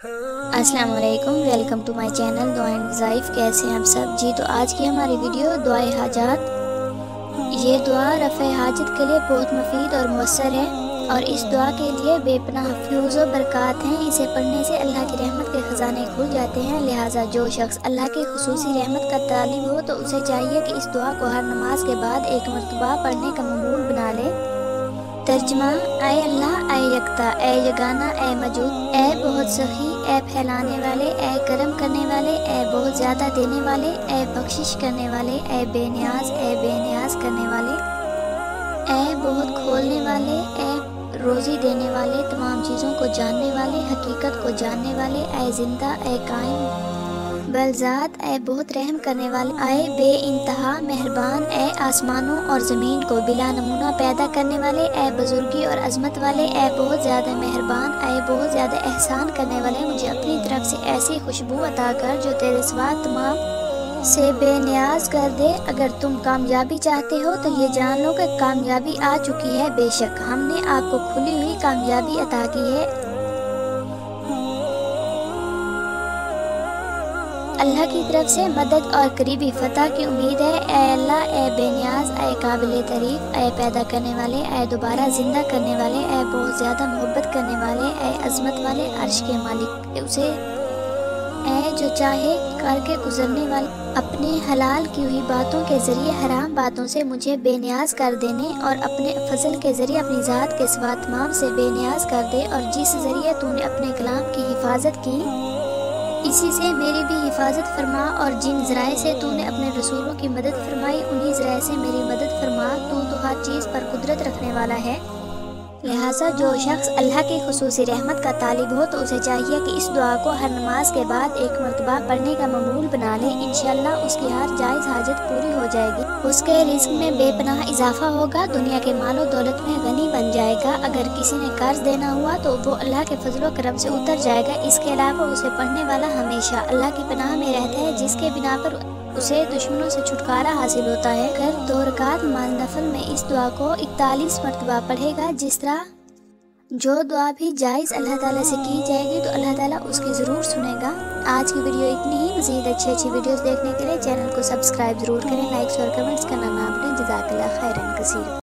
अस्सलाम वालेकुम, welcome to my channel दुआ एंड वज़ाइफ। कैसे हैं आप सब जी। तो आज की हमारी वीडियो दुआए हाजात। ये दुआ रफ़े हाजत के लिए बहुत मुफीद और मुअस्सर है और इस दुआ के लिए बेपनाह फ्यूज़ व बरक़ात हैं। इसे पढ़ने से अल्लाह की रहमत के ख़ज़ाने खुल जाते हैं। लिहाजा जो शख्स अल्लाह की खुसूसी रहमत का तालिब हो तो उसे चाहिए कि इस दुआ को हर नमाज के बाद एक मरतबा पढ़ने का मामूल बना ले। तर्जमा: ऐ अल्लाह, ऐ यकता, ऐ यगाना, ऐ मौजूद, ऐ बहुत सखी, ऐ फैलाने वाले, ऐ करम करने वाले, ऐ बहुत ज़्यादा देने वाले, ऐ बख्शिश करने वाले, ऐ बेनियाज करने वाले, ऐ बहुत खोलने वाले, ऐ रोज़ी देने वाले, तमाम चीज़ों को जानने वाले, हकीकत को जानने वाले, ऐ जिंदा, ऐ कायम बलजात, ऐ बहुत रहम करने वाले, ऐ बे इंतहा मेहरबान, ऐ आसमानों और ज़मीन को बिला नमूना पैदा करने वाले, ऐ बुजुर्गी और अजमत वाले, ऐ बहुत ज़्यादा मेहरबान, ऐ बहुत ज़्यादा एहसान करने वाले, मुझे अपनी तरफ से ऐसी खुशबू अता कर जो तेरे सिवा तमाम से बेनियाज कर दे। अगर तुम कामयाबी चाहते हो तो ये जान लो कि कामयाबी आ चुकी है। बेशक हमने आपको खुली हुई कामयाबी अता की है। अल्लाह की तरफ से मदद और करीबी फतह की उम्मीद है। ऐ अल्लाह, ऐ बेनियाज, ऐ काबिल तारीफ, ऐ पैदा करने वाले, ऐ दोबारा जिंदा करने वाले, ऐ बहुत ज़्यादा मोहब्बत करने वाले, ऐ अजमत वाले, अर्श के मालिक, उसे ऐ जो चाहे करके गुजरने वाले, अपने हलाल की हुई बातों के ज़रिए हराम बातों से मुझे बेनियाज कर देने और अपने फजल के ज़रिए अपनी ज़ात के सिवा तमाम से बेनियाज कर दे। और जिस ज़रिए तूने अपने कलाम की हिफाजत की इसी से मेरी भी हिफाजत फरमा, और जिन ज़राए से तूने अपने रसूलों की मदद फरमाई उन्हीं ज़राए से मेरी मदद फरमा। तू तो हर चीज़ पर कुदरत रखने वाला है। लिहाजा जो शख्स अल्लाह की खुसूसी रहमत का तालिब हो तो उसे चाहिए कि इस दुआ को हर नमाज के बाद एक मरतबा पढ़ने का मामूल बना ले। इंशाअल्लाह उसकी हर जायज़ हाजत पूरी हो जाएगी, उसके रिज़्क़ में बेपनाह इजाफा होगा, दुनिया के मालो दौलत में गनी बन जाएगा। अगर किसी ने कर्ज देना हुआ तो वो अल्लाह के फजलो करम से उतर जाएगा। इसके अलावा उसे पढ़ने वाला हमेशा अल्लाह की पनाह में रहता है, जिसके बिना पर उसे दुश्मनों से छुटकारा हासिल होता है। अगर 2 रकात नमाज नफल में इस दुआ को 41 मरतबा पढ़ेगा, जिस तरह जो दुआ भी जायज़ अल्लाह ताला से की जाएगी तो अल्लाह ताला उसकी ज़रूर सुनेगा। आज की वीडियो इतनी ही। मज़ीद अच्छी वीडियोस देखने के लिए चैनल को सब्सक्राइब ज़रूर करें, लाइक्स और कमेंट्स करना ना भूलें। जज़ाकल्लाह खैरन कसीर।